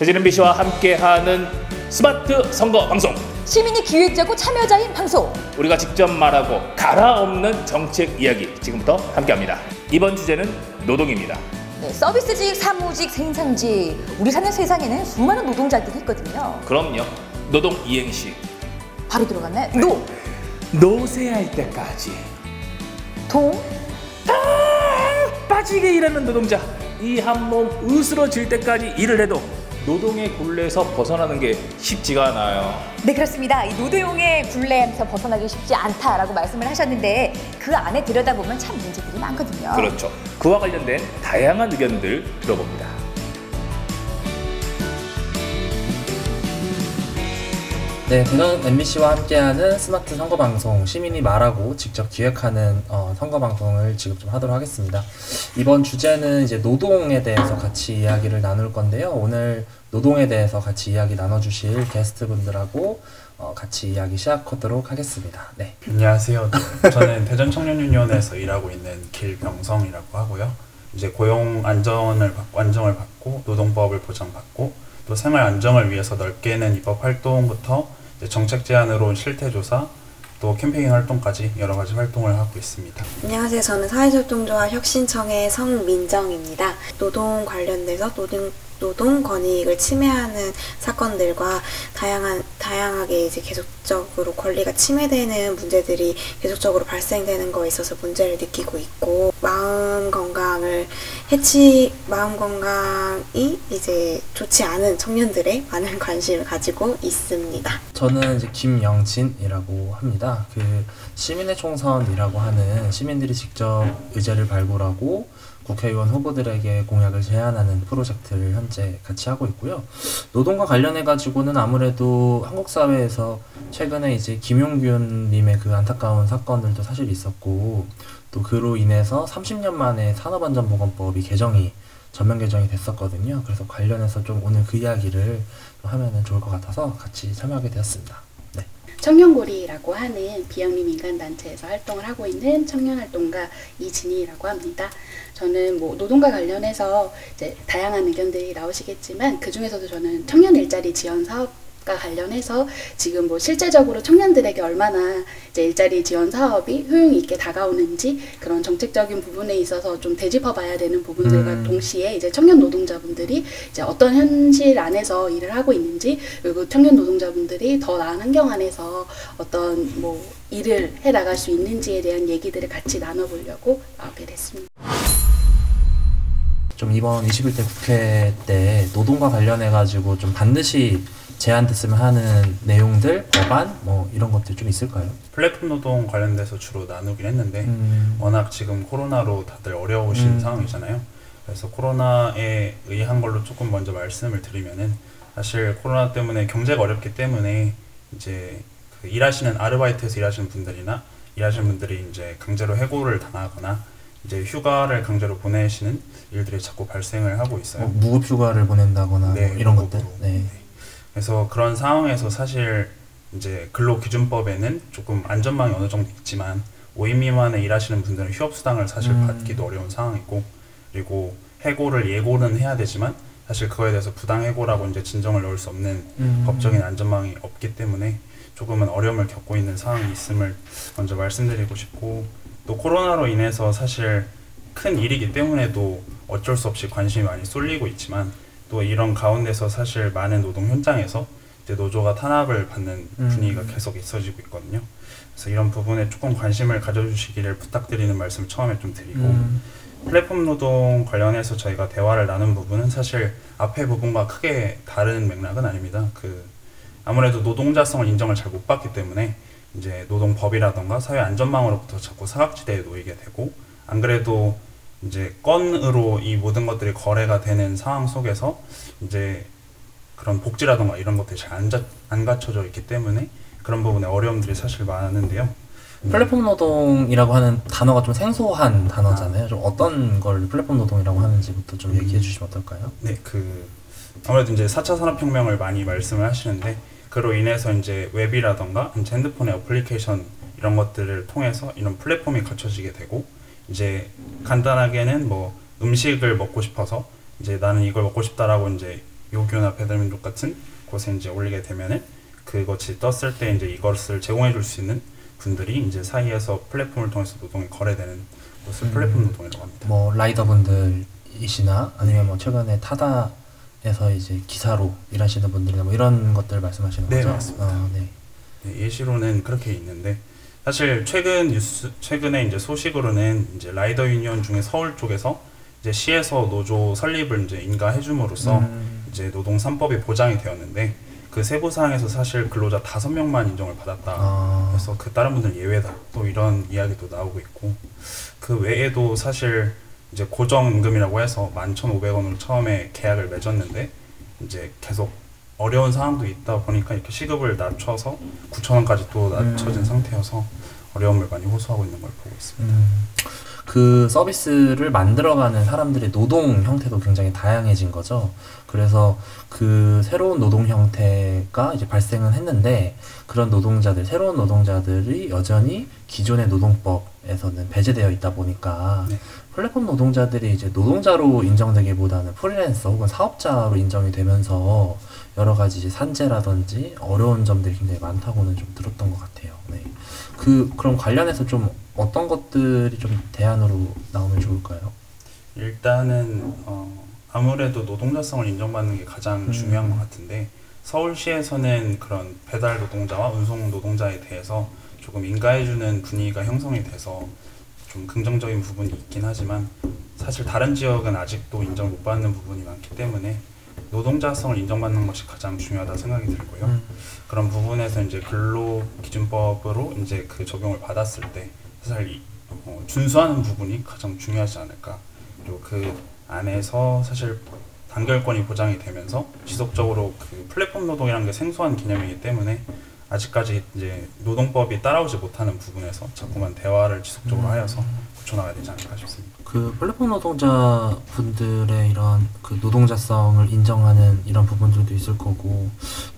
대전 MBC와 함께하는 스마트 선거 방송. 시민이 기획자고 참여자인 방송. 우리가 직접 말하고 갈아엎는 정책 이야기 지금부터 함께합니다. 이번 주제는 노동입니다. 네, 서비스직, 사무직, 생산직. 우리 사는 세상에는 수많은 노동자들이 있거든요. 그럼요. 노동 이행시. 바로 들어갔네. 노쇠할 때까지 동. 다 빠지게 일하는 노동자. 이 한 몸 으스러질 때까지 일을 해도 노동의 굴레에서 벗어나는 게 쉽지가 않아요. 네, 그렇습니다. 이 노동의 굴레에서 벗어나기 쉽지 않다라고 말씀을 하셨는데 그 안에 들여다보면 참 문제들이 많거든요. 그렇죠. 그와 관련된 다양한 의견들 들어봅니다. 네, 대전 MBC와 함께하는 스마트 선거방송, 시민이 말하고 직접 기획하는 선거방송을 지금 좀 하도록 하겠습니다. 이번 주제는 이제 노동에 대해서 같이 이야기를 나눌 건데요. 오늘 노동에 대해서 같이 이야기 나눠주실 게스트분들하고 같이 이야기 시작하도록 하겠습니다. 네. 안녕하세요. 저는 대전청년유니온에서 일하고 있는 길병성이라고 하고요. 이제 고용 안정을 받고 노동법을 보장받고 또 생활 안정을 위해서 넓게는 입법 활동부터 정책 제안으로 실태조사 또 캠페인 활동까지 여러 가지 활동을 하고 있습니다. 안녕하세요. 저는 사회활동조합 혁신청의 성민정입니다. 노동 관련돼서 노동 권익을 침해하는 사건들과 다양하게 이제 계속적으로 권리가 침해되는 문제들이 계속적으로 발생되는 거에 있어서 문제를 느끼고 있고 마음 건강이 이제 좋지 않은 청년들의 많은 관심을 가지고 있습니다. 저는 이제 김영진이라고 합니다. 그 시민의 총선이라고 하는 시민들이 직접 의제를 발굴하고 국회의원 후보들에게 공약을 제안하는 프로젝트를 현재 같이 하고 있고요. 노동과 관련해 가지고는 아무래도 한국 사회에서 최근에 이제 김용균 님의 그 안타까운 사건들도 사실 있었고 또 그로 인해서 30년 만에 산업안전보건법이 전면 개정이 됐었거든요. 그래서 관련해서 좀 오늘 그 이야기를 하면은 좋을 것 같아서 같이 참여하게 되었습니다. 네. 청년고리라고 하는 비영리 민간단체에서 활동을 하고 있는 청년활동가 이진희라고 합니다. 저는 노동과 관련해서 이제 다양한 의견들이 나오시겠지만 그 중에서도 저는 청년 일자리 지원 사업과 관련해서 지금 실질적으로 청년들에게 얼마나 이제 일자리 지원 사업이 효용이 있게 다가오는지 그런 정책적인 부분에 있어서 좀 되짚어봐야 되는 부분들과 동시에 이제 청년 노동자분들이 이제 어떤 현실 안에서 일을 하고 있는지 그리고 청년 노동자분들이 더 나은 환경 안에서 어떤 일을 해 나갈 수 있는지에 대한 얘기들을 같이 나눠보려고 나오게 됐습니다. 좀 이번 21대 국회 때 노동과 관련해가지고 좀 반드시 제안됐으면 하는 내용들, 법안, 이런 것들 좀 있을까요? 플랫폼 노동 관련돼서 주로 나누긴 했는데 워낙 지금 코로나로 다들 어려우신 상황이잖아요. 그래서 코로나에 의한 걸로 조금 먼저 말씀을 드리면은 사실 코로나 때문에 경제가 어렵기 때문에 이제 그 일하시는 아르바이트에서 일하시는 분들이나 일하시는 분들이 이제 강제로 해고를 당하거나 이제 휴가를 강제로 보내시는 일들이 자꾸 발생을 하고 있어요. 무급 휴가를 보낸다거나 네, 이런 것들. 네. 그래서 그런 상황에서 사실 이제 근로기준법에는 조금 안전망이 어느 정도 있지만 5인 미만에 일하시는 분들은 휴업수당을 사실 받기도 어려운 상황이고 그리고 해고를 예고는 해야 되지만 사실 그거에 대해서 부당해고라고 이제 진정을 넣을 수 없는 법적인 안전망이 없기 때문에 조금은 어려움을 겪고 있는 상황이 있음을 먼저 말씀드리고 싶고 또 코로나로 인해서 사실 큰 일이기 때문에도 어쩔 수 없이 관심이 많이 쏠리고 있지만 또 이런 가운데서 사실 많은 노동 현장에서 이제 노조가 탄압을 받는 분위기가 계속 있어지고 있거든요. 그래서 이런 부분에 조금 관심을 가져주시기를 부탁드리는 말씀을 처음에 좀 드리고 플랫폼 노동 관련해서 저희가 대화를 나눈 부분은 사실 앞에 부분과 크게 다른 맥락은 아닙니다. 아무래도 노동자성을 인정을 잘 못 받기 때문에 이제 노동법이라던가 사회 안전망으로부터 자꾸 사각지대에 놓이게 되고 안 그래도 이제 건으로 이 모든 것들이 거래가 되는 상황 속에서 이제 그런 복지라던가 이런 것들이 잘 안 갖춰져 있기 때문에 그런 부분에 어려움들이 사실 많은데요. 플랫폼 노동이라고 하는 단어가 좀 생소한 단어잖아요. 좀 어떤 걸 플랫폼 노동이라고 하는지부터 좀 얘기해 주시면 어떨까요? 네, 아무래도 이제 4차 산업혁명을 많이 말씀을 하시는데 그로 인해서 이제 웹이라던가 이제 핸드폰의 어플리케이션 이런 것들을 통해서 이런 플랫폼이 갖춰지게 되고 이제 간단하게는 음식을 먹고 싶어서 이제 나는 이걸 먹고 싶다라고 이제 요교나 배달민족 같은 곳에 이제 올리게 되면은 그것이 떴을 때 이제 이것을 제공해 줄 수 있는 분들이 이제 사이에서 플랫폼을 통해서 노동이 거래되는 것을 플랫폼 노동이라고 합니다. 뭐 라이더분들이시나 아니면 뭐 최근에 타다에서 이제 기사로 일하시는 분들이나 뭐 이런 것들 말씀하시는 네, 거죠? 맞습니다. 네. 네, 예시로는 그렇게 있는데 사실 최근에 이제 소식으로는 이제 라이더 유니언 중에 서울 쪽에서 이제 시에서 노조 설립을 이제 인가해줌으로써 이제 노동 3법이 보장이 되었는데 그 세부 사항에서 사실 근로자 5명만 인정을 받았다. 그래서 그 다른 분들 예외다. 또 이런 이야기도 나오고 있고 그 외에도 사실 이제 고정임금이라고 해서 11,500원으로 처음에 계약을 맺었는데 이제 계속 어려운 상황도 있다 보니까 이렇게 시급을 낮춰서 9,000원까지 또 낮춰진 상태여서 어려움을 많이 호소하고 있는 걸 보고 있습니다. 그 서비스를 만들어가는 사람들의 노동 형태도 굉장히 다양해진 거죠. 그래서 그 새로운 노동 형태가 이제 발생은 했는데 그런 새로운 노동자들이 여전히 기존의 노동법에서는 배제되어 있다 보니까 네. 플랫폼 노동자들이 이제 노동자로 인정되기보다는 프리랜서 혹은 사업자로 인정이 되면서 여러 가지 이제 산재라든지 어려운 점들이 굉장히 많다고는 좀 들었던 것 같아요. 네. 그럼 관련해서 좀 어떤 것들이 좀 대안으로 나오면 좋을까요? 일단은 아무래도 노동자성을 인정받는 게 가장 중요한 것 같은데 서울시에서는 그런 배달 노동자와 운송 노동자에 대해서 조금 인가해주는 분위기가 형성이 돼서 좀 긍정적인 부분이 있긴 하지만 사실 다른 지역은 아직도 인정을 못 받는 부분이 많기 때문에 노동자성을 인정받는 것이 가장 중요하다 생각이 들고요. 그런 부분에서 이제 근로기준법으로 이제 그 적용을 받았을 때 사실 준수하는 부분이 가장 중요하지 않을까. 그리고 그 안에서 사실 단결권이 보장이 되면서 지속적으로 그 플랫폼 노동이라는 게 생소한 개념이기 때문에 아직까지 이제 노동법이 따라오지 못하는 부분에서 자꾸만 대화를 지속적으로 하여서 고쳐나가야 되지 않을까 싶습니다. 그 플랫폼 노동자분들의 이런 그 노동자성을 인정하는 이런 부분들도 있을 거고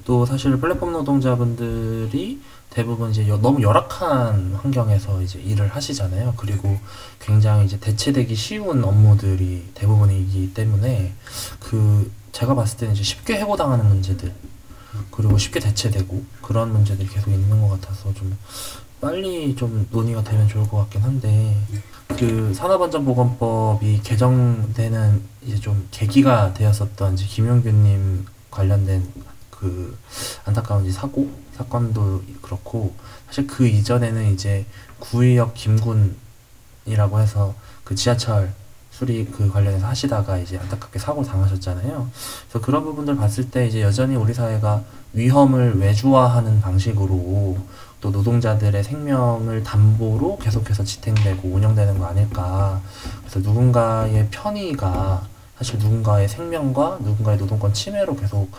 또 사실 플랫폼 노동자분들이 대부분 이제 너무 열악한 환경에서 이제 일을 하시잖아요. 그리고 굉장히 이제 대체되기 쉬운 업무들이 대부분이기 때문에 그 제가 봤을 때는 이제 쉽게 해고당하는 문제들 그리고 쉽게 대체되고 그런 문제들이 계속 있는 것 같아서 좀 빨리 좀 논의가 되면 좋을 것 같긴 한데 그 산업안전보건법이 개정되는 이제 좀 계기가 되었었던 이제 김용규님 관련된 그 안타까운 이제 사건도 그렇고 사실 그 이전에는 이제 구의역 김군이라고 해서 그 지하철 수리 그 관련해서 하시다가 이제 안타깝게 사고 당하셨잖아요. 그래서 그런 부분들 봤을 때 이제 여전히 우리 사회가 위험을 외주화하는 방식으로 또 노동자들의 생명을 담보로 계속해서 지탱되고 운영되는 거 아닐까. 그래서 누군가의 편의가 사실 누군가의 생명과 누군가의 노동권 침해로 계속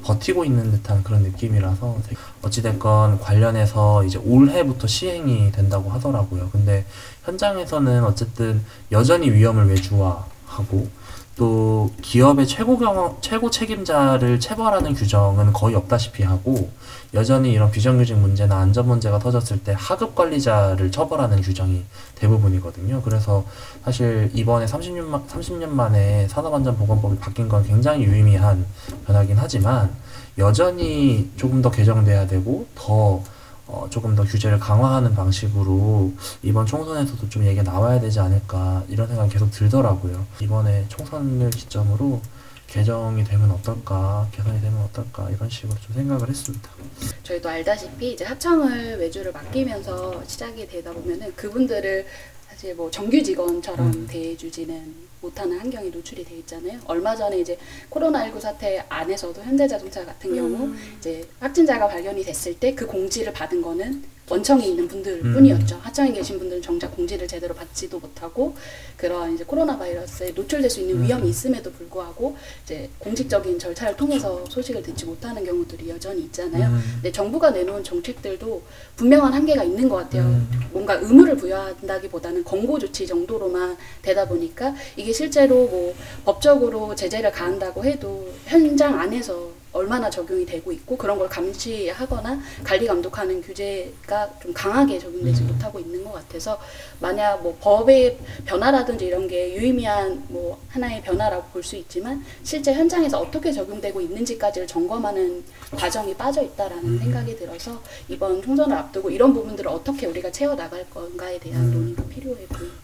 버티고 있는 듯한 그런 느낌이라서 어찌됐건 관련해서 이제 올해부터 시행이 된다고 하더라고요. 근데 현장에서는 어쨌든 여전히 위험을 외주화하고 또 기업의 최고 책임자를 체벌하는 규정은 거의 없다시피 하고 여전히 이런 비정규직 문제나 안전 문제가 터졌을 때 하급 관리자를 처벌하는 규정이 대부분이거든요. 그래서 사실 이번에 30년 만에 산업안전보건법이 바뀐 건 굉장히 유의미한 변화긴 하지만 여전히 조금 더 개정돼야 되고 조금 더 규제를 강화하는 방식으로 이번 총선에서도 좀 얘기가 나와야 되지 않을까 이런 생각이 계속 들더라고요. 이번에 총선을 기점으로 개정이 되면 어떨까, 개선이 되면 어떨까 이런 식으로 좀 생각을 했습니다. 저희도 알다시피 이제 하청을 외주를 맡기면서 시작이 되다 보면은 그분들을 사실 뭐 정규 직원처럼 대해주지는 못하는 환경이 노출이 돼 있잖아요. 얼마 전에 이제 코로나19 사태 안에서도 현대자동차 같은 경우 이제 확진자가 발견이 됐을 때 그 공지를 받은 거는 원청에 있는 분들 뿐이었죠. 하청에 계신 분들은 정작 공지를 제대로 받지도 못하고 그런 이제 코로나 바이러스에 노출될 수 있는 위험이 있음에도 불구하고 이제 공식적인 절차를 통해서 소식을 듣지 못하는 경우들이 여전히 있잖아요. 근데 정부가 내놓은 정책들도 분명한 한계가 있는 것 같아요. 뭔가 의무를 부여한다기보다는 권고 조치 정도로만 되다 보니까 이게 실제로 뭐 법적으로 제재를 가한다고 해도 현장 안에서 얼마나 적용이 되고 있고 그런 걸 감시하거나 관리 감독하는 규제가 좀 강하게 적용되지 못하고 있는 것 같아서 만약 뭐 법의 변화라든지 이런 게 유의미한 뭐 하나의 변화라고 볼 수 있지만 실제 현장에서 어떻게 적용되고 있는지까지를 점검하는 과정이 빠져 있다라는 생각이 들어서 이번 총선을 앞두고 이런 부분들을 어떻게 우리가 채워 나갈 건가에 대한 논의가 필요해 보입니다.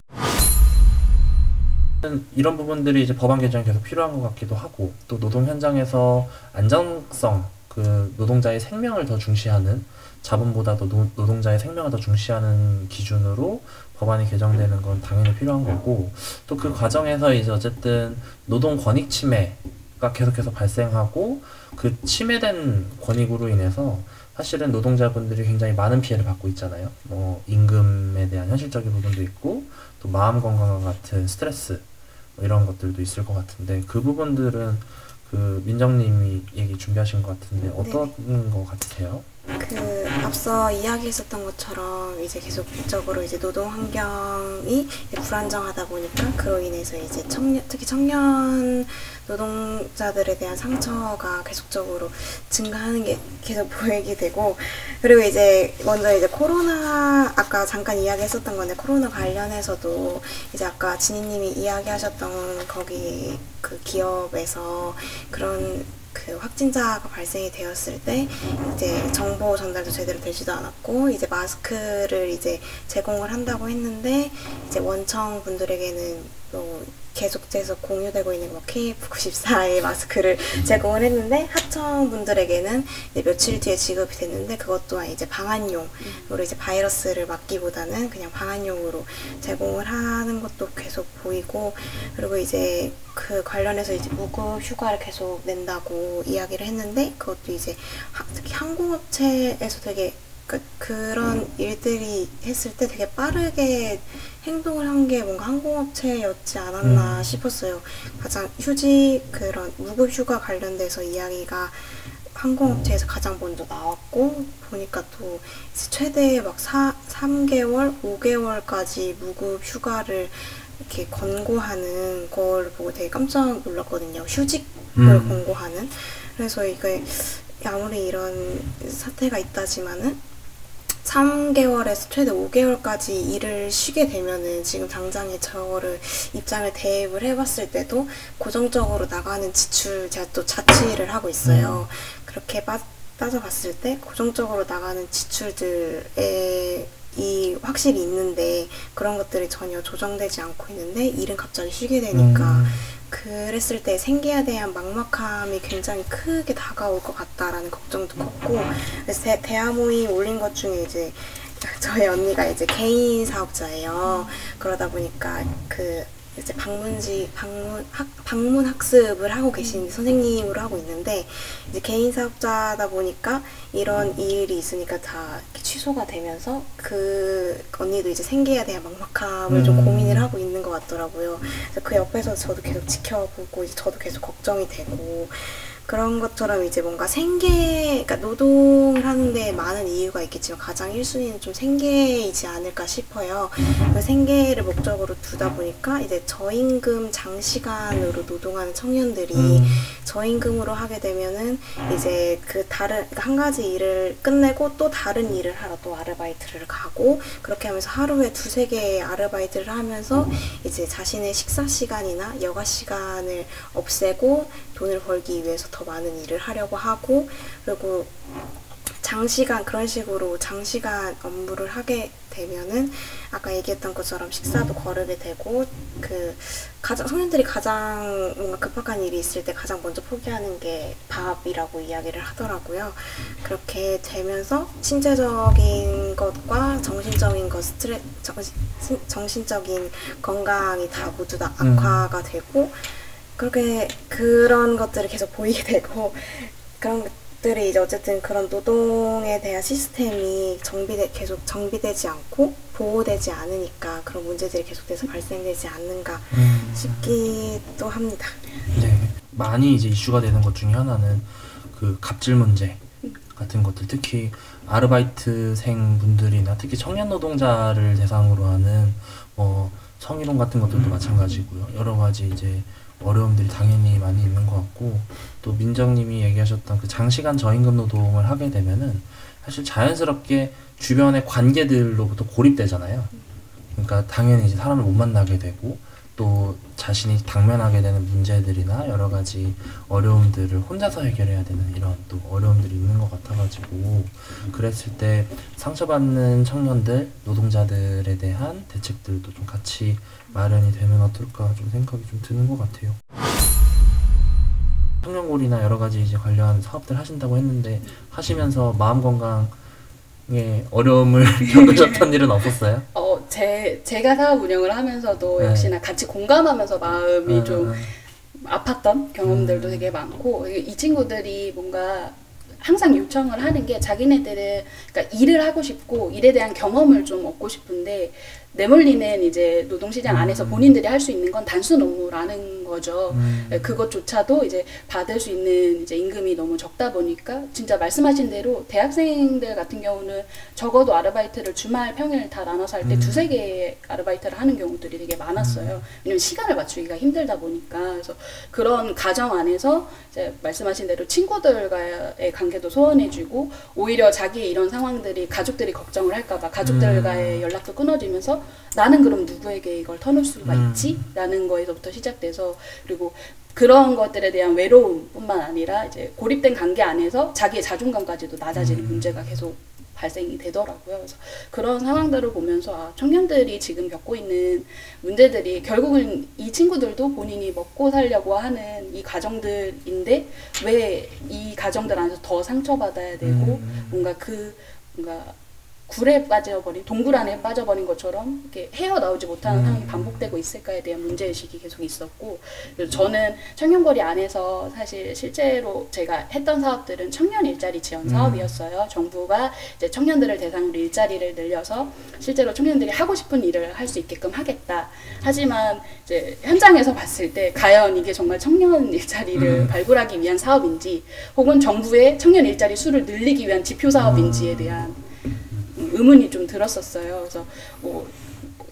이런 부분들이 이제 법안 개정이 계속 필요한 것 같기도 하고 또 노동 현장에서 안정성, 그 노동자의 생명을 더 중시하는 자본보다도 노동자의 생명을 더 중시하는 기준으로 법안이 개정되는 건 당연히 필요한 거고 또 그 과정에서 이제 어쨌든 노동 권익 침해가 계속해서 발생하고 그 침해된 권익으로 인해서 사실은 노동자분들이 굉장히 많은 피해를 받고 있잖아요. 뭐 임금에 대한 현실적인 부분도 있고 또 마음 건강과 같은 스트레스 뭐 이런 것들도 있을 것 같은데 그 부분들은 그 민정님이 얘기 준비하신 것 같은데 어떤 거 같으세요? 그 앞서 이야기했었던 것처럼 이제 계속적으로 이제 노동 환경이 이제 불안정하다 보니까 그로 인해서 이제 특히 청년 노동자들에 대한 상처가 계속적으로 증가하는 게 계속 보이게 되고 그리고 이제 먼저 이제 코로나 아까 잠깐 이야기했었던 건데 코로나 관련해서도 이제 아까 진희님이 이야기하셨던 거기 그 기업에서 그런 그 확진자가 발생이 되었을 때 이제 정보 전달도 제대로 되지도 않았고 이제 마스크를 이제 제공을 한다고 했는데 이제 원청 분들에게는 또 계속해서 공유되고 있는 뭐 KF94의 마스크를 제공을 했는데 하청 분들에게는 이제 며칠 뒤에 지급이 됐는데 그것 또한 이제 방한용으로 이제 바이러스를 막기보다는 그냥 방한용으로 제공을 하는 것도 계속 보이고 그리고 이제 그 관련해서 이제 무급 휴가를 계속 낸다고 이야기를 했는데 그것도 이제 특히 항공업체에서 되게 그런 일들이 했을 때 되게 빠르게 행동을 한 게 뭔가 항공업체였지 않았나 싶었어요. 가장 그런 무급 휴가 관련돼서 이야기가 항공업체에서 가장 먼저 나왔고 보니까 또 최대 막 3개월, 5개월까지 무급 휴가를 이렇게 권고하는 걸 보고 되게 깜짝 놀랐거든요. 휴직을 권고하는. 그래서 이게 아무리 이런 사태가 있다지만은 3개월에서 최대 5개월까지 일을 쉬게 되면은 지금 당장에 저거를 입장을 대입을 해봤을 때도 고정적으로 나가는 지출, 제가 또 자취를 하고 있어요. 그렇게 따져봤을 때 고정적으로 나가는 지출들에 확실히 있는데 그런 것들이 전혀 조정되지 않고 있는데 일은 갑자기 쉬게 되니까 그랬을 때 생계에 대한 막막함이 굉장히 크게 다가올 것 같다라는 걱정도 컸고 그래서 대화 모임 올린 것 중에 이제 저희 언니가 이제 개인 사업자예요. 그러다 보니까 그 이제 방문 학습을 하고 계신 선생님으로 하고 있는데 이제 개인 사업자다 보니까 이런 일이 있으니까 다 취소가 되면서 그 언니도 이제 생계에 대한 막막함을 좀 고민을 하고 있는 것 같더라고요. 그래서 그 옆에서 저도 계속 지켜보고 이제 저도 계속 걱정이 되고 그런 것처럼 이제 뭔가 그러니까 노동을 하는데 많은 이유가 있겠지만 가장 1순위는 좀 생계이지 않을까 싶어요. 그 생계를 목적으로 두다 보니까 이제 저임금 장시간으로 노동하는 청년들이 저임금으로 하게 되면은 이제 그러니까 한 가지 일을 끝내고 또 다른 일을 하러 또 아르바이트를 가고 그렇게 하면서 하루에 2-3개의 아르바이트를 하면서 이제 자신의 식사 시간이나 여가 시간을 없애고 돈을 벌기 위해서 더 많은 일을 하려고 하고 그리고 그런 식으로 장시간 업무를 하게 되면은 아까 얘기했던 것처럼 식사도 거르게 되고 청년들이 가장 뭔가 급박한 일이 있을 때 가장 먼저 포기하는 게 밥이라고 이야기를 하더라고요. 그렇게 되면서 신체적인 것과 정신적인 정신적인 건강이 다 모두 다 악화가 되고 그런 것들이 계속 보이게 되고 그런 것들이 이제 어쨌든 그런 노동에 대한 시스템이 계속 정비되지 않고 보호되지 않으니까 그런 문제들이 계속돼서 발생되지 않는가 싶기도 합니다. 네, 많이 이제 이슈가 되는 것 중에 하나는 그 갑질 문제 같은 것들, 특히 아르바이트생 분들이나 특히 청년 노동자를 대상으로 하는 성희롱 같은 것들도 마찬가지고요. 여러 가지 이제 어려움들이 당연히 많이 있는 것 같고, 또 민정님이 얘기하셨던 그 장시간 저임금 노동을 하게 되면은 사실 자연스럽게 주변의 관계들로부터 고립되잖아요. 그러니까 당연히 이제 사람을 못 만나게 되고, 또 자신이 당면하게 되는 문제들이나 여러 가지 어려움들을 혼자서 해결해야 되는 이런 또 어려움들이 있는 것 같아가지고, 그랬을 때 상처받는 청년들, 노동자들에 대한 대책들도 좀 같이 마련이 되면 어떨까 좀 생각이 좀 드는 것 같아요. 청년골이나 여러 가지 이제 관련 사업들 하신다고 했는데, 하시면서 마음 건강에 어려움을 겪으셨던 일은 없었어요? 제가 사업 운영을 하면서도 네. 역시나 같이 공감하면서 마음이 좀 아팠던 경험들도 되게 많고, 이 친구들이 뭔가 항상 요청을 하는 게 자기네들은 그러니까 일을 하고 싶고 일에 대한 경험을 좀 얻고 싶은데, 내몰리는 이제 노동시장 안에서 본인들이 할 수 있는 건 단순 업무라는 거죠. 그것조차도 이제 받을 수 있는 이제 임금이 너무 적다 보니까, 진짜 말씀하신 대로 대학생들 같은 경우는 적어도 아르바이트를 주말 평일 다 나눠서 할 때 두세 개의 아르바이트를 하는 경우들이 되게 많았어요. 왜냐면 시간을 맞추기가 힘들다 보니까. 그래서 그런 가정 안에서 이제 말씀하신 대로 친구들과의 관계도 소원해주고, 오히려 자기의 이런 상황들이 가족들이 걱정을 할까봐 가족들과의 연락도 끊어지면서 나는 그럼 누구에게 이걸 터놓을 수가 있지? 라는 거에서부터 시작돼서, 그리고 그런 것들에 대한 외로움뿐만 아니라 이제 고립된 관계 안에서 자기의 자존감까지도 낮아지는 문제가 계속 발생이 되더라고요. 그래서 그런 상황들을 보면서 청년들이 지금 겪고 있는 문제들이 결국은 이 친구들도 본인이 먹고 살려고 하는 이 가정들인데, 왜 이 가정들 안에서 더 상처받아야 되고 뭔가 굴에 빠져버린, 동굴 안에 빠져버린 것처럼 이렇게 헤어나오지 못하는 상황이 반복되고 있을까에 대한 문제의식이 계속 있었고, 그래서 저는 청년거리 안에서 사실 실제로 제가 했던 사업들은 청년 일자리 지원 사업이었어요. 정부가 이제 청년들을 대상으로 일자리를 늘려서 실제로 청년들이 하고 싶은 일을 할 수 있게끔 하겠다. 하지만 이제 현장에서 봤을 때 과연 이게 정말 청년 일자리를 발굴하기 위한 사업인지, 혹은 정부의 청년 일자리 수를 늘리기 위한 지표 사업인지에 대한 의문이 좀 들었었어요. 그래서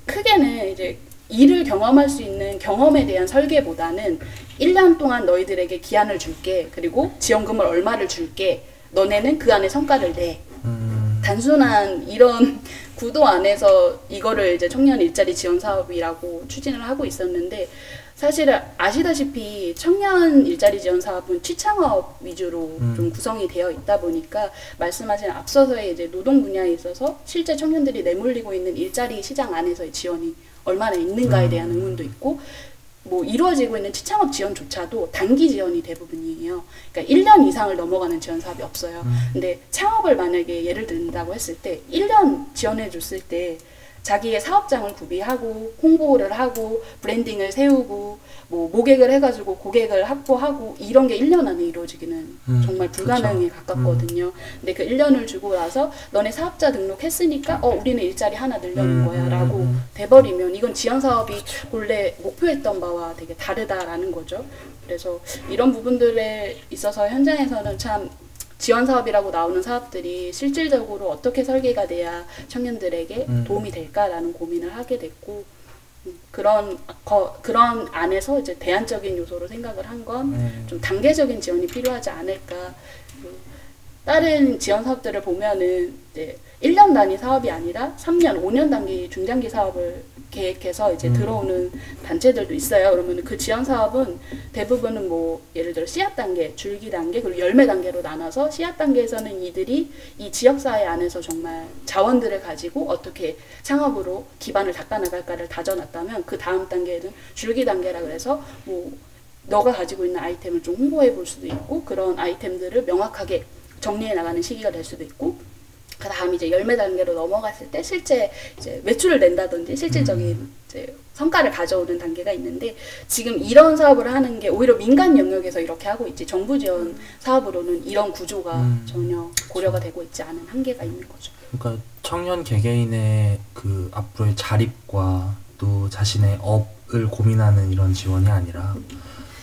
크게는 이제 일을 경험할 수 있는 경험에 대한 설계보다는 1년 동안 너희들에게 기한을 줄게, 그리고 지원금을 얼마를 줄게, 너네는 그 안에 성과를 내. 단순한 이런 구도 안에서 이거를 이제 청년 일자리 지원 사업이라고 추진을 하고 있었는데, 사실 아시다시피 청년 일자리 지원 사업은 취창업 위주로 좀 구성이 되어 있다 보니까, 말씀하신 앞서서의 이제 노동 분야에 있어서 실제 청년들이 내몰리고 있는 일자리 시장 안에서의 지원이 얼마나 있는가에 대한 의문도 있고, 뭐 이루어지고 있는 취창업 지원조차도 단기 지원이 대부분이에요. 그러니까 1년 이상을 넘어가는 지원 사업이 없어요. 근데 창업을 만약에 예를 든다고 했을 때 1년 지원해 줬을 때 자기의 사업장을 구비하고 홍보를 하고 브랜딩을 세우고 뭐 모객을 해가지고 고객을 확보하고 이런 게 1년 안에 이루어지기는 정말 불가능에 가깝거든요. 근데 그 1년을 주고 나서 너네 사업자 등록했으니까 우리는 일자리 하나 늘려는 거야 라고 돼버리면, 이건 지원 사업이 본래 목표했던 바와 되게 다르다라는 거죠. 그래서 이런 부분들에 있어서 현장에서는 참 지원 사업이라고 나오는 사업들이 실질적으로 어떻게 설계가 돼야 청년들에게 도움이 될까라는 고민을 하게 됐고, 그런 안에서 이제 대안적인 요소로 생각을 한 건 좀 단계적인 지원이 필요하지 않을까. 다른 지원 사업들을 보면은 이제 1년 단위 사업이 아니라 3년, 5년 단위 중장기 사업을 계획해서 이제 들어오는 단체들도 있어요. 그러면 그 지원 사업은 대부분은 뭐 예를 들어 씨앗 단계, 줄기 단계, 그리고 열매 단계로 나눠서, 씨앗 단계에서는 이들이 이 지역사회 안에서 정말 자원들을 가지고 어떻게 창업으로 기반을 닦아나갈까를 다져놨다면, 그 다음 단계는 줄기 단계라 그래서 뭐 너가 가지고 있는 아이템을 좀 홍보해 볼 수도 있고, 그런 아이템들을 명확하게 정리해 나가는 시기가 될 수도 있고, 그 다음 이제 열매 단계로 넘어갔을 때 실제 이제 매출을 낸다든지 실질적인 이제 성과를 가져오는 단계가 있는데, 지금 이런 사업을 하는 게 오히려 민간 영역에서 이렇게 하고 있지, 정부 지원 사업으로는 이런 구조가 전혀 고려가 되고 있지 않은 한계가 있는 거죠. 그러니까 청년 개개인의 그 앞으로의 자립과 또 자신의 업을 고민하는 이런 지원이 아니라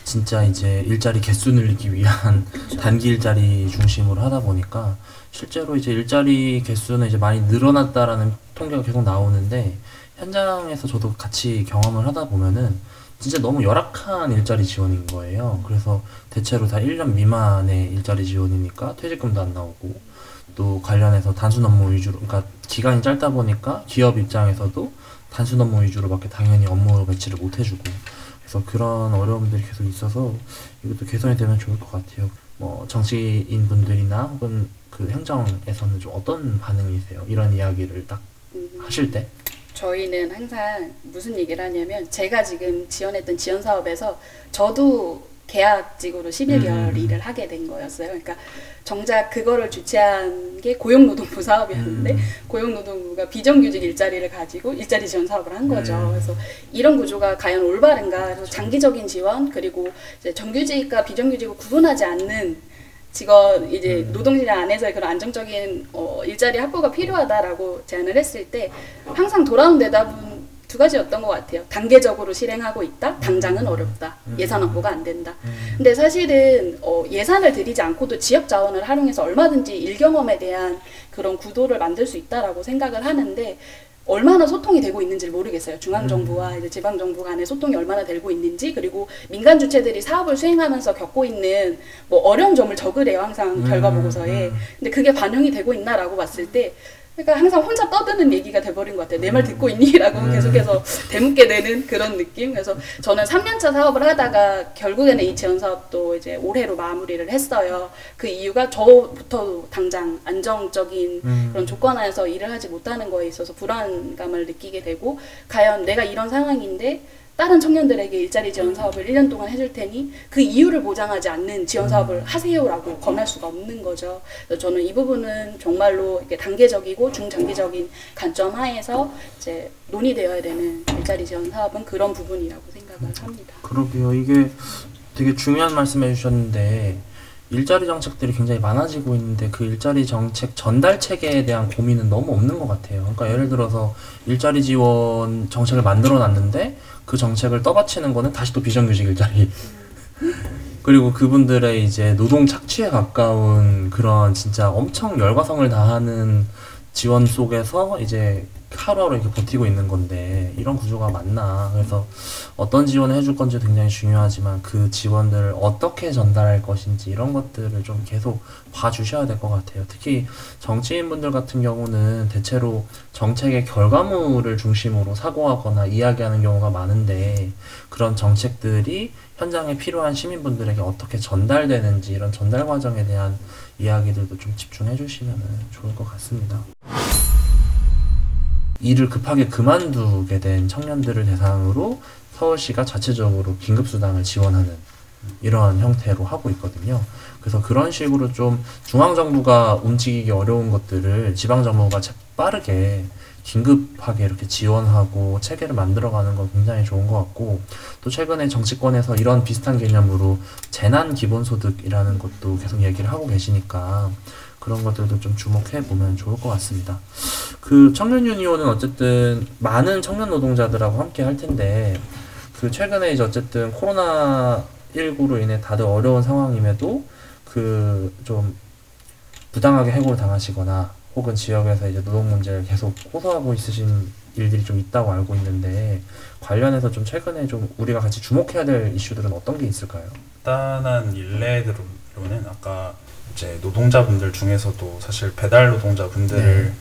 진짜 이제 일자리 개수 늘리기 위한 단기 일자리 중심으로 하다 보니까, 실제로 이제 일자리 개수는 이제 많이 늘어났다라는 통계가 계속 나오는데, 현장에서 저도 같이 경험을 하다 보면은 진짜 너무 열악한 일자리 지원인 거예요. 그래서 대체로 다 1년 미만의 일자리 지원이니까 퇴직금도 안 나오고, 또 관련해서 단순 업무 위주로, 그러니까 기간이 짧다 보니까 기업 입장에서도 단순 업무 위주로밖에 당연히 업무 배치를 못 해주고, 그래서 그런 어려움들이 계속 있어서 이것도 개선이 되면 좋을 것 같아요. 뭐 정치인 분들이나 혹은 그 행정에서는 좀 어떤 반응이세요? 이런 이야기를 딱 하실 때? 저희는 항상 무슨 얘기를 하냐면 제가 지금 지원했던 지원 사업에서 저도 계약직으로 11개월 일을 하게 된 거였어요. 그러니까 정작 그거를 주최한 게 고용노동부 사업이었는데 고용노동부가 비정규직 일자리를 가지고 일자리 지원 사업을 한 거죠. 그래서 이런 구조가 과연 올바른가? 그래서 장기적인 지원 그리고 이제 정규직과 비정규직을 구분하지 않는 직원 이제 노동시장 안에서의 그런 안정적인 일자리 확보가 필요하다라고 제안을 했을 때 항상 돌아온 대답은 두 가지였던 것 같아요. 단계적으로 실행하고 있다. 당장은 어렵다. 예산 확보가 안 된다. 근데 사실은 예산을 들이지 않고도 지역 자원을 활용해서 얼마든지 일경험에 대한 그런 구도를 만들 수 있다라고 생각을 하는데 얼마나 소통이 되고 있는지를 모르겠어요. 중앙정부와 이제 지방정부 간의 소통이 얼마나 되고 있는지, 그리고 민간 주체들이 사업을 수행하면서 겪고 있는 뭐 어려운 점을 적으래요. 항상 결과 보고서에. 근데 그게 반영이 되고 있나라고 봤을 때 그러니까 항상 혼자 떠드는 얘기가 돼버린 것 같아요. 내 말 듣고 있니? 라고 계속해서 되묻게 되는 그런 느낌. 그래서 저는 3년차 사업을 하다가 결국에는 이 지원 사업도 이제 올해로 마무리를 했어요. 그 이유가 저부터 당장 안정적인 그런 조건 하에서 일을 하지 못하는 거에 있어서 불안감을 느끼게 되고, 과연 내가 이런 상황인데 다른 청년들에게 일자리 지원 사업을 1년 동안 해줄 테니 그 이유를 보장하지 않는 지원 사업을 하세요라고 권할 수가 없는 거죠. 그래서 저는 이 부분은 정말로 이렇게 단계적이고 중장기적인 관점 하에서 이제 논의되어야 되는 일자리 지원 사업은 그런 부분이라고 생각을 합니다. 그러게요. 이게 되게 중요한 말씀 해주셨는데, 일자리 정책들이 굉장히 많아지고 있는데 그 일자리 정책 전달 체계에 대한 고민은 너무 없는 것 같아요. 그러니까 예를 들어서 일자리 지원 정책을 만들어 놨는데 그 정책을 떠받치는 거는 다시 또 비정규직 일자리. 그리고 그분들의 이제 노동 착취에 가까운 그런 진짜 엄청 열과성을 다하는 지원 속에서 이제 하루하루 이렇게 버티고 있는 건데 이런 구조가 맞나. 그래서 어떤 지원을 해줄 건지 굉장히 중요하지만 그 지원들을 어떻게 전달할 것인지 이런 것들을 좀 계속 봐주셔야 될 것 같아요. 특히 정치인분들 같은 경우는 대체로 정책의 결과물을 중심으로 사고하거나 이야기하는 경우가 많은데, 그런 정책들이 현장에 필요한 시민분들에게 어떻게 전달되는지 이런 전달 과정에 대한 이야기들도 좀 집중해 주시면 좋을 것 같습니다. 일을 급하게 그만두게 된 청년들을 대상으로 서울시가 자체적으로 긴급수당을 지원하는 이런 형태로 하고 있거든요. 그래서 그런 식으로 좀 중앙정부가 움직이기 어려운 것들을 지방정부가 빠르게 긴급하게 이렇게 지원하고 체계를 만들어가는 건 굉장히 좋은 것 같고, 또 최근에 정치권에서 이런 비슷한 개념으로 재난기본소득이라는 것도 계속 얘기를 하고 계시니까 그런 것들도 좀 주목해 보면 좋을 것 같습니다. 그 청년유니온은 어쨌든 많은 청년 노동자들하고 함께 할 텐데, 그 최근에 이제 어쨌든 코로나19로 인해 다들 어려운 상황임에도 그 좀 부당하게 해고를 당하시거나 혹은 지역에서 이제 노동 문제를 계속 호소하고 있으신 일들이 좀 있다고 알고 있는데, 관련해서 좀 최근에 좀 우리가 같이 주목해야 될 이슈들은 어떤 게 있을까요? 간단한 일례들로는 아까 이제 노동자분들 중에서도 사실 배달 노동자분들을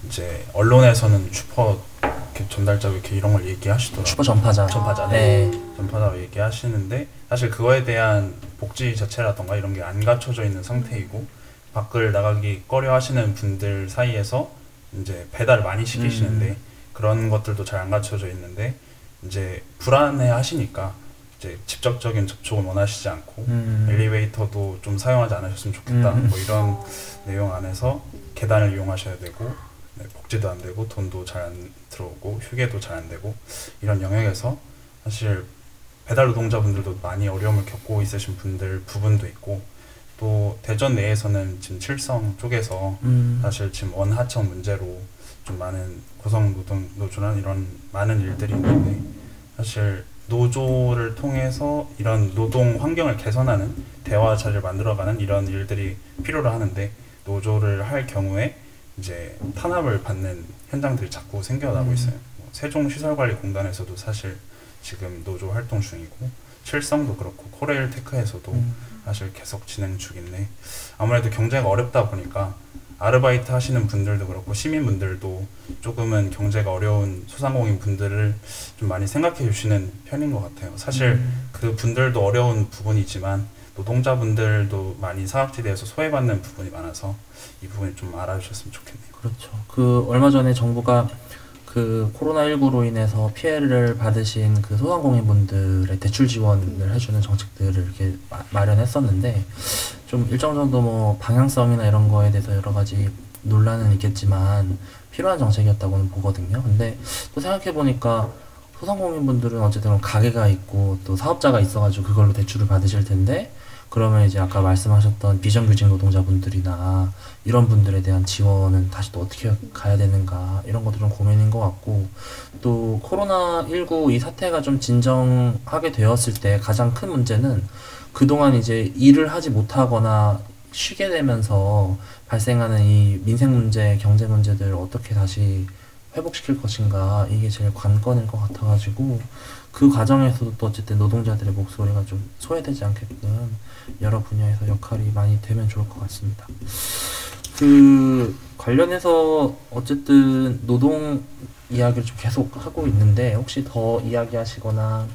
이제 언론에서는 슈퍼 이렇게 전달자 이렇게 이런 걸 얘기하시더라고요. 슈퍼 전파자. 네. 전파자로 얘기하시는데, 사실 그거에 대한 복지 자체라던가 이런 게 안 갖춰져 있는 상태이고, 밖을 나가기 꺼려 하시는 분들 사이에서 이제 배달을 많이 시키시는데 그런 것들도 잘 안 갖춰져 있는데, 이제 불안해 하시니까 이제 직접적인 접촉은 원하시지 않고 엘리베이터도 좀 사용하지 않으셨으면 좋겠다 뭐 이런 내용 안에서 계단을 이용하셔야 되고, 네, 복지도 안 되고 돈도 잘 안 들어오고 휴게도 잘 안 되고 이런 영역에서 사실 배달 노동자분들도 많이 어려움을 겪고 있으신 분들 부분도 있고, 또 대전 내에서는 지금 칠성 쪽에서 사실 지금 원하청 문제로 좀 많은 고성노조나 이런 많은 일들이 있는데, 사실 노조를 통해서 이런 노동 환경을 개선하는 대화 자리를 만들어가는 이런 일들이 필요로 하는데, 노조를 할 경우에 이제 탄압을 받는 현장들이 자꾸 생겨나고 있어요. 뭐 세종시설관리공단에서도 사실 지금 노조 활동 중이고 칠성도 그렇고 코레일 테크에서도 사실 계속 진행 중인데 아무래도 경제가 어렵다 보니까 아르바이트 하시는 분들도 그렇고 시민분들도 조금은 경제가 어려운 소상공인 분들을 좀 많이 생각해 주시는 편인 것 같아요. 사실 그 분들도 어려운 부분이지만 노동자분들도 많이 사각지대에서 소외받는 부분이 많아서 이 부분을 좀 알아주셨으면 좋겠네요. 그렇죠. 그 얼마 전에 정부가 그 코로나19로 인해서 피해를 받으신 그 소상공인분들의 대출 지원을 해주는 정책들을 이렇게 마련했었는데 좀 일정 정도 뭐 방향성이나 이런 거에 대해서 여러 가지 논란은 있겠지만 필요한 정책이었다고는 보거든요. 근데 또 생각해보니까 소상공인분들은 어쨌든 가게가 있고 또 사업자가 있어가지고 그걸로 대출을 받으실 텐데 그러면 이제 아까 말씀하셨던 비정규직 노동자분들이나 이런 분들에 대한 지원은 다시 또 어떻게 가야 되는가 이런 것도 좀 고민인 것 같고 또 코로나19 이 사태가 좀 진정하게 되었을 때 가장 큰 문제는 그동안 이제 일을 하지 못하거나 쉬게 되면서 발생하는 이 민생 문제, 경제 문제들을 어떻게 다시 회복시킬 것인가 이게 제일 관건일 것 같아가지고 그 과정에서도 또 어쨌든 노동자들의 목소리가 좀 소외되지 않게끔 여러 분야에서 역할이 많이 되면 좋을 것 같습니다. 그 관련해서 어쨌든 노동 이야기를 좀 계속 하고 있는데 혹시 더 이야기하시거나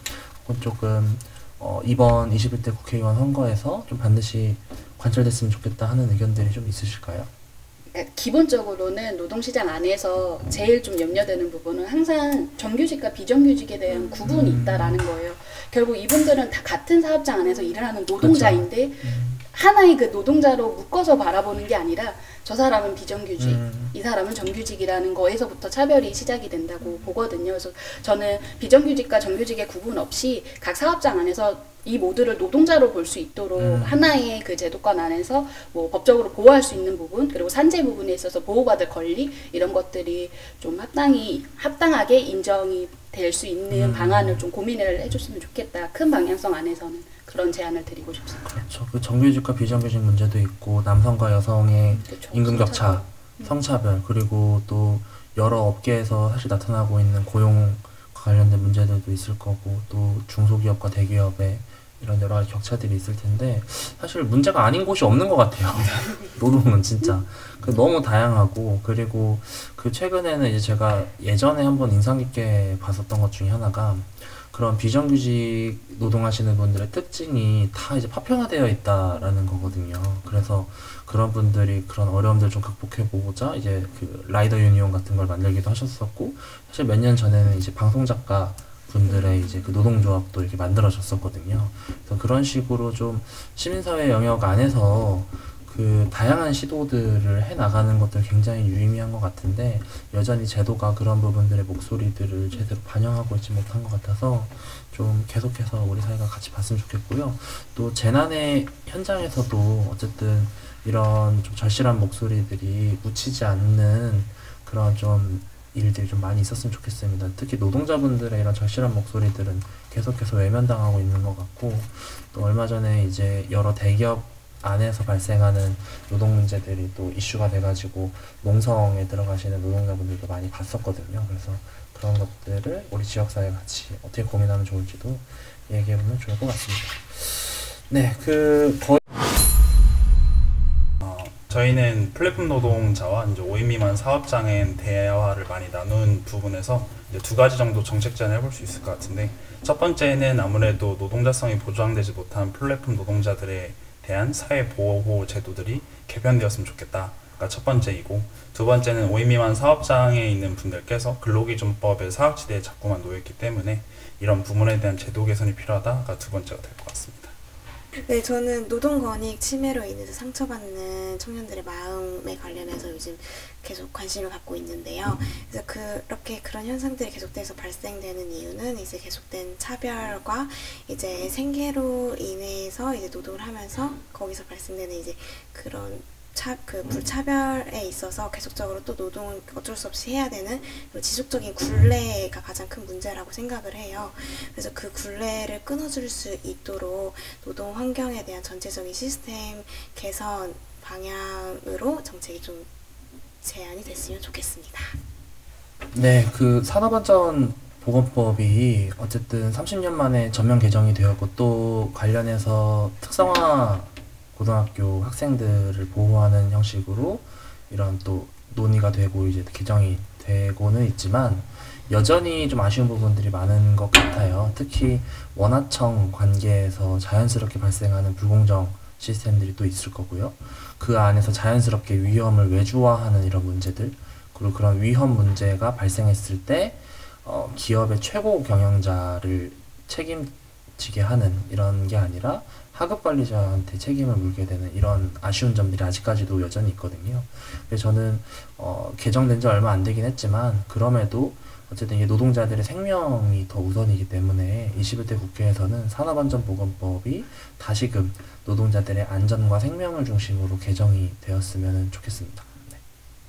혹은 조금 이번 21대 국회의원 선거에서 좀 반드시 관철됐으면 좋겠다 하는 의견들이 좀 있으실까요? 기본적으로는 노동시장 안에서 제일 좀 염려되는 부분은 항상 정규직과 비정규직에 대한 구분이 있다라는 거예요. 결국 이분들은 다 같은 사업장 안에서 일을 하는 노동자인데 하나의 그 노동자로 묶어서 바라보는 게 아니라 저 사람은 비정규직, 이 사람은 정규직이라는 거에서부터 차별이 시작이 된다고 보거든요. 그래서 저는 비정규직과 정규직의 구분 없이 각 사업장 안에서 이 모두를 노동자로 볼 수 있도록 하나의 그 제도권 안에서 뭐 법적으로 보호할 수 있는 부분 그리고 산재 부분에 있어서 보호받을 권리 이런 것들이 좀 합당하게 인정이 될 수 있는 방안을 좀 고민을 해줬으면 좋겠다. 큰 방향성 안에서는 그런 제안을 드리고 싶습니다. 그렇죠. 그 정규직과 비정규직 문제도 있고 남성과 여성의 그렇죠. 임금 격차, 성차별 그리고 또 여러 업계에서 사실 나타나고 있는 고용 관련된 문제들도 있을 거고 또 중소기업과 대기업의 이런 여러 가지 격차들이 있을 텐데 사실 문제가 아닌 곳이 없는 것 같아요. 노동은 진짜 너무 다양하고 그리고 그 최근에는 이제 제가 예전에 한번 인상 깊게 봤었던 것 중에 하나가 그런 비정규직 노동하시는 분들의 특징이 다 이제 파편화되어 있다라는 거거든요. 그래서 그런 분들이 그런 어려움들 좀 극복해보고자 이제 그 라이더 유니온 같은 걸 만들기도 하셨었고 사실 몇 년 전에는 이제 방송작가 분들의 이제 그 노동조합도 이렇게 만들어졌었거든요. 그래서 그런 식으로 좀 시민사회 영역 안에서 그 다양한 시도들을 해 나가는 것들 굉장히 유의미한 것 같은데 여전히 제도가 그런 부분들의 목소리들을 제대로 반영하고 있지 못한 것 같아서 좀 계속해서 우리 사회가 같이 봤으면 좋겠고요. 또 재난의 현장에서도 어쨌든 이런 좀 절실한 목소리들이 묻히지 않는 그런 좀 일들이 좀 많이 있었으면 좋겠습니다. 특히 노동자분들의 이런 절실한 목소리들은 계속해서 외면당하고 있는 것 같고 또 얼마 전에 이제 여러 대기업 안에서 발생하는 노동 문제들이 또 이슈가 돼가지고 농성에 들어가시는 노동자분들도 많이 봤었거든요. 그래서 그런 것들을 우리 지역사회 같이 어떻게 고민하면 좋을지도 얘기해보면 좋을 것 같습니다. 네, 저희는 플랫폼 노동자와 이제 5인 미만 사업장의 대화를 많이 나눈 부분에서 이제 두 가지 정도 정책 제안을 해볼 수 있을 것 같은데 첫 번째는 아무래도 노동자성이 보장되지 못한 플랫폼 노동자들에 대한 사회보호 제도들이 개편되었으면 좋겠다가 첫 번째이고 두 번째는 5인 미만 사업장에 있는 분들께서 근로기준법의 사각지대에 자꾸만 놓여있기 때문에 이런 부분에 대한 제도 개선이 필요하다가 두 번째가 될 것 같습니다. 네, 저는 노동권익 침해로 인해서 상처받는 청년들의 마음에 관련해서 요즘 계속 관심을 갖고 있는데요. 그래서 그렇게 그런 현상들이 계속돼서 발생되는 이유는 이제 계속된 차별과 이제 생계로 인해서 이제 노동을 하면서 거기서 발생되는 이제 그런 불차별에 있어서 계속적으로 또 노동을 어쩔 수 없이 해야 되는 지속적인 굴레가 가장 큰 문제라고 생각을 해요. 그래서 그 굴레를 끊어줄 수 있도록 노동 환경에 대한 전체적인 시스템 개선 방향으로 정책이 좀 제안이 됐으면 좋겠습니다. 네, 그 산업안전 보건법이 어쨌든 30년 만에 전면 개정이 되었고 또 관련해서 특성화 고등학교 학생들을 보호하는 형식으로 이런 또 논의가 되고 이제 개정이 되고는 있지만 여전히 좀 아쉬운 부분들이 많은 것 같아요. 특히 원하청 관계에서 자연스럽게 발생하는 불공정 시스템들이 또 있을 거고요. 그 안에서 자연스럽게 위험을 외주화하는 이런 문제들, 그리고 그런 위험 문제가 발생했을 때 기업의 최고 경영자를 책임지게 하는 이런 게 아니라 하급 관리자한테 책임을 물게 되는 이런 아쉬운 점들이 아직까지도 여전히 있거든요. 그래서 저는 개정된 지 얼마 안 되긴 했지만 그럼에도 어쨌든 이게 노동자들의 생명이 더 우선이기 때문에 21대 국회에서는 산업안전보건법이 다시금 노동자들의 안전과 생명을 중심으로 개정이 되었으면 좋겠습니다. 네.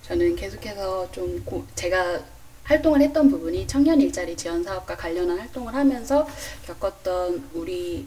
저는 계속해서 좀 제가 활동을 했던 부분이 청년 일자리 지원 사업과 관련한 활동을 하면서 겪었던 우리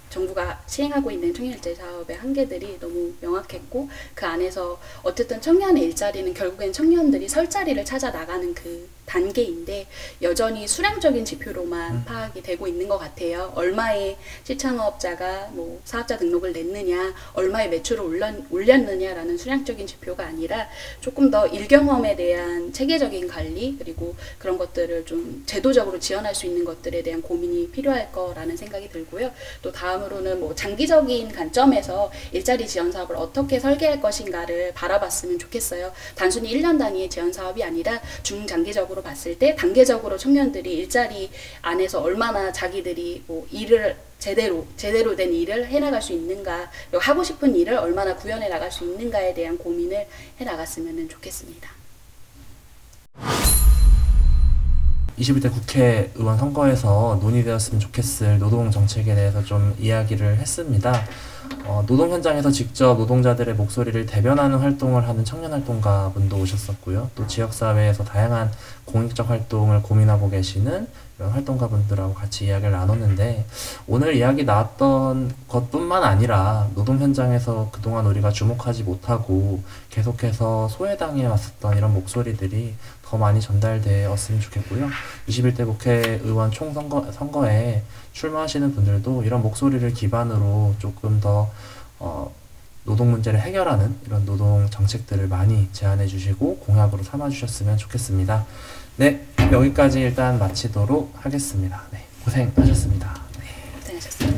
정부가 시행하고 있는 청년 일자리 사업의 한계들이 너무 명확했고, 그 안에서 어쨌든 청년의 일자리는 결국엔 청년들이 설 자리를 찾아 나가는 그 단계인데 여전히 수량적인 지표로만 파악이 되고 있는 것 같아요. 얼마의 실창업자가 사업자 등록을 냈느냐, 얼마의 매출을 올렸느냐라는 수량적인 지표가 아니라 조금 더 일경험에 대한 체계적인 관리, 그리고 그런 것들을 좀 제도적으로 지원할 수 있는 것들에 대한 고민이 필요할 거라는 생각이 들고요. 또 다음으로는 장기적인 관점에서 일자리 지원 사업을 어떻게 설계할 것인가를 바라봤으면 좋겠어요. 단순히 1년 단위의 지원 사업이 아니라 중장기적으로 봤을 때 단계적으로 청년들이 일자리 안에서 얼마나 자기들이 일을 제대로 된 일을 해나갈 수 있는가, 그리고 하고 싶은 일을 얼마나 구현해 나갈 수 있는가에 대한 고민을 해 나갔으면 좋겠습니다. 21대 국회의원 선거에서 논의되었으면 좋겠을 노동 정책에 대해서 좀 이야기를 했습니다. 노동 현장에서 직접 노동자들의 목소리를 대변하는 활동을 하는 청년활동가 분도 오셨었고요. 또 지역사회에서 다양한 공익적 활동을 고민하고 계시는 이런 활동가 분들하고 같이 이야기를 나눴는데, 오늘 이야기 나왔던 것뿐만 아니라 노동 현장에서 그동안 우리가 주목하지 못하고 계속해서 소외당해 왔었던 이런 목소리들이 더 많이 전달되었으면 좋겠고요. 21대 국회의원 총선거에 출마하시는 분들도 이런 목소리를 기반으로 조금 더 노동 문제를 해결하는 이런 노동 정책들을 많이 제안해 주시고 공약으로 삼아 주셨으면 좋겠습니다. 네, 여기까지 일단 마치도록 하겠습니다. 네, 고생하셨습니다. 고생하셨습니다.